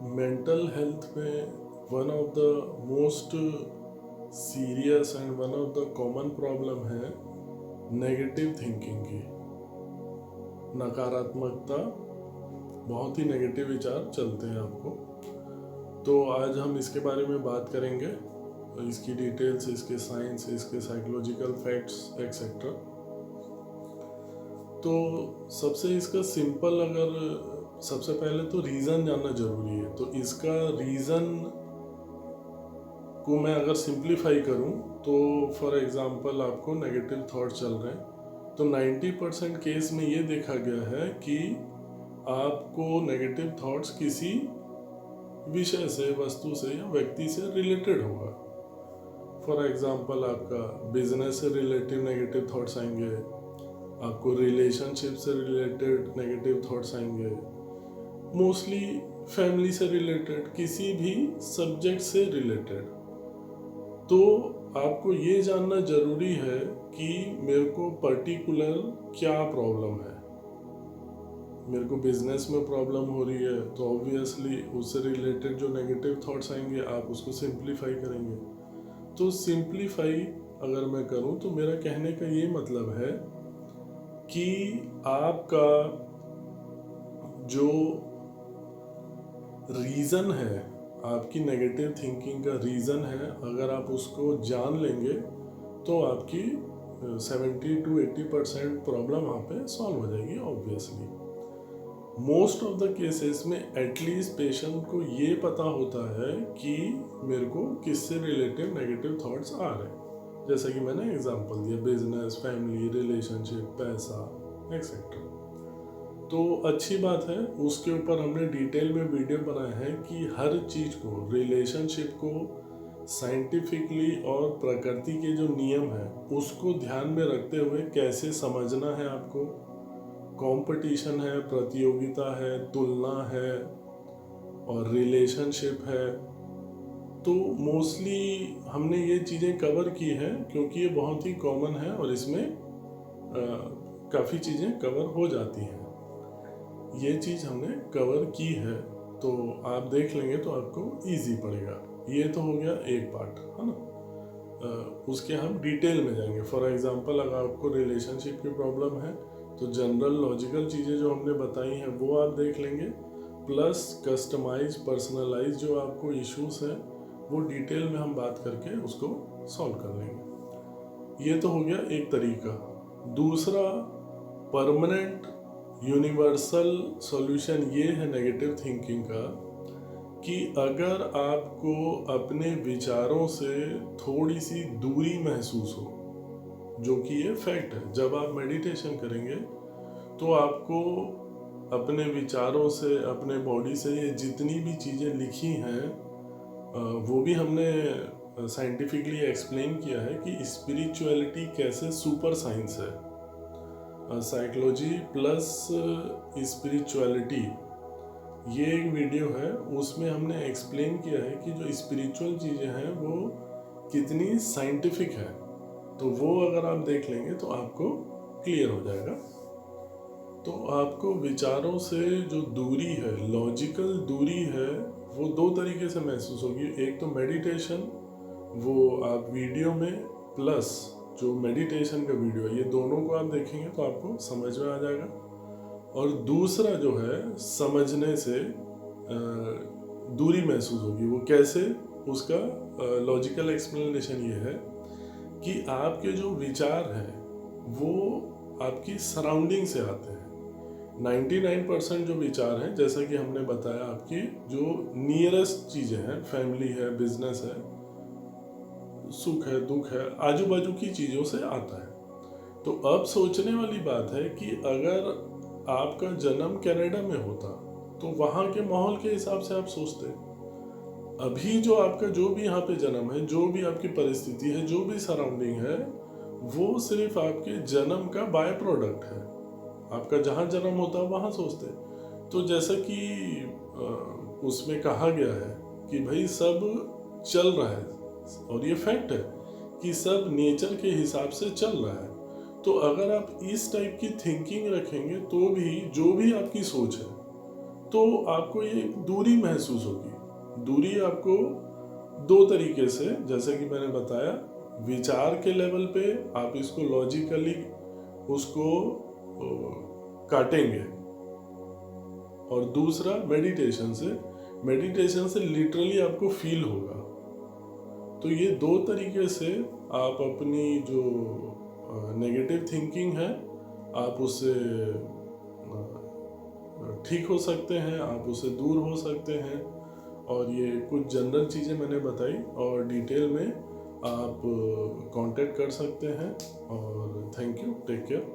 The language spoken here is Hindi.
मेंटल हेल्थ में one of the most serious and one of the common problem है नेगेटिव थिंकिंग की। नकारात्मकता, बहुत ही नेगेटिव विचार चलते हैं आपको। तो आज हम इसके बारे में बात करेंगे, इसकी डिटेल्स, इसके साइंस, इसके साइकोलॉजिकल फैक्ट्स एक्सेट्रा। तो सबसे इसका सिंपल, अगर सबसे पहले तो रीज़न जानना ज़रूरी है। तो इसका रीज़न को मैं अगर सिंप्लीफाई करूं तो फॉर एग्जांपल आपको नेगेटिव थॉट चल रहे हैं, तो 90% केस में ये देखा गया है कि आपको नेगेटिव थॉट्स किसी विषय से, वस्तु से या व्यक्ति से रिलेटेड होगा। फॉर एग्जांपल आपका बिजनेस से रिलेटेड नेगेटिव थॉट्स आएंगे, आपको रिलेशनशिप से रिलेटेड नेगेटिव थॉट्स आएंगे, मोस्टली फैमिली से रिलेटेड, किसी भी सब्जेक्ट से रिलेटेड। तो आपको ये जानना ज़रूरी है कि मेरे को पर्टिकुलर क्या प्रॉब्लम है। मेरे को बिजनेस में प्रॉब्लम हो रही है तो ऑब्वियसली उससे रिलेटेड जो नेगेटिव थॉट्स आएंगे आप उसको सिंप्लीफाई करेंगे। तो सिंप्लीफाई अगर मैं करूं तो मेरा कहने का ये मतलब है कि आपका जो रीज़न है, आपकी नेगेटिव थिंकिंग का रीज़न है, अगर आप उसको जान लेंगे तो आपकी 70 to 80% प्रॉब्लम वहाँ पे सॉल्व हो जाएगी। Obviously most of the cases में एटलीस्ट पेशेंट को ये पता होता है कि मेरे को किससे रिलेटेड नेगेटिव थॉट्स आ रहे हैं। जैसा कि मैंने एग्जांपल दिया, बिजनेस, फैमिली, रिलेशनशिप, पैसा एक्सेट्रा। तो अच्छी बात है, उसके ऊपर हमने डिटेल में वीडियो बनाया है कि हर चीज़ को, रिलेशनशिप को साइंटिफिकली और प्रकृति के जो नियम है उसको ध्यान में रखते हुए कैसे समझना है आपको। कंपटीशन है, प्रतियोगिता है, तुलना है और रिलेशनशिप है। तो मोस्टली हमने ये चीज़ें कवर की हैं क्योंकि ये बहुत ही कॉमन है और इसमें काफ़ी चीज़ें कवर हो जाती हैं। ये चीज़ हमने कवर की है, तो आप देख लेंगे तो आपको इजी पड़ेगा। ये तो हो गया एक पार्ट, है ना। उसके हम डिटेल में जाएंगे। फॉर एग्जांपल अगर आपको रिलेशनशिप की प्रॉब्लम है तो जनरल लॉजिकल चीज़ें जो हमने बताई हैं वो आप देख लेंगे, प्लस कस्टमाइज, पर्सनलाइज जो आपको इश्यूज हैं वो डिटेल में हम बात करके उसको सॉल्व कर लेंगे। ये तो हो गया एक तरीका। दूसरा, परमानेंट यूनिवर्सल सॉल्यूशन ये है नेगेटिव थिंकिंग का कि अगर आपको अपने विचारों से थोड़ी सी दूरी महसूस हो, जो कि ये फैक्ट है, जब आप मेडिटेशन करेंगे तो आपको अपने विचारों से, अपने बॉडी से, ये जितनी भी चीज़ें लिखी हैं वो भी हमने साइंटिफिकली एक्सप्लेन किया है कि स्पिरिचुअलिटी कैसे सुपर साइंस है। साइकोलॉजी प्लस स्पिरिचुअलिटी, ये एक वीडियो है, उसमें हमने एक्सप्लेन किया है कि जो स्पिरिचुअल चीज़ें हैं वो कितनी साइंटिफिक है। तो वो अगर आप देख लेंगे तो आपको क्लियर हो जाएगा। तो आपको विचारों से जो दूरी है, लॉजिकल दूरी है, वो दो तरीके से महसूस होगी। एक तो मेडिटेशन, वो आप वीडियो में, प्लस जो मेडिटेशन का वीडियो है, ये दोनों को आप देखेंगे तो आपको समझ में आ जाएगा। और दूसरा जो है, समझने से दूरी महसूस होगी। वो कैसे, उसका लॉजिकल एक्सप्लेनेशन ये है कि आपके जो विचार हैं वो आपकी सराउंडिंग से आते हैं। 99% जो विचार हैं, जैसा कि हमने बताया, आपकी जो नियरेस्ट चीज़ें हैं, फैमिली है, बिजनेस है, सुख है, दुख है, आजू बाजू की चीज़ों से आता है। तो अब सोचने वाली बात है कि अगर आपका जन्म कनाडा में होता तो वहाँ के माहौल के हिसाब से आप सोचते। अभी जो आपका जो भी यहाँ पे जन्म है, जो भी आपकी परिस्थिति है, जो भी सराउंडिंग है, वो सिर्फ आपके जन्म का बाय प्रोडक्ट है। आपका जहाँ जन्म होता है वहाँ सोचते। तो जैसा कि उसमें कहा गया है कि भाई सब चल रहा है, और ये फैक्ट है कि सब नेचर के हिसाब से चल रहा है। तो अगर आप इस टाइप की थिंकिंग रखेंगे तो भी जो भी आपकी सोच है तो आपको ये दूरी महसूस होगी। दूरी आपको दो तरीके से, जैसे कि मैंने बताया, विचार के लेवल पे आप इसको लॉजिकली उसको काटेंगे, और दूसरा मेडिटेशन से लिटरली आपको फील होगा। तो ये दो तरीके से आप अपनी जो नेगेटिव थिंकिंग है आप उससे ठीक हो सकते हैं, आप उससे दूर हो सकते हैं। और ये कुछ जनरल चीज़ें मैंने बताई, और डिटेल में आप कांटेक्ट कर सकते हैं। और थैंक यू, टेक केयर।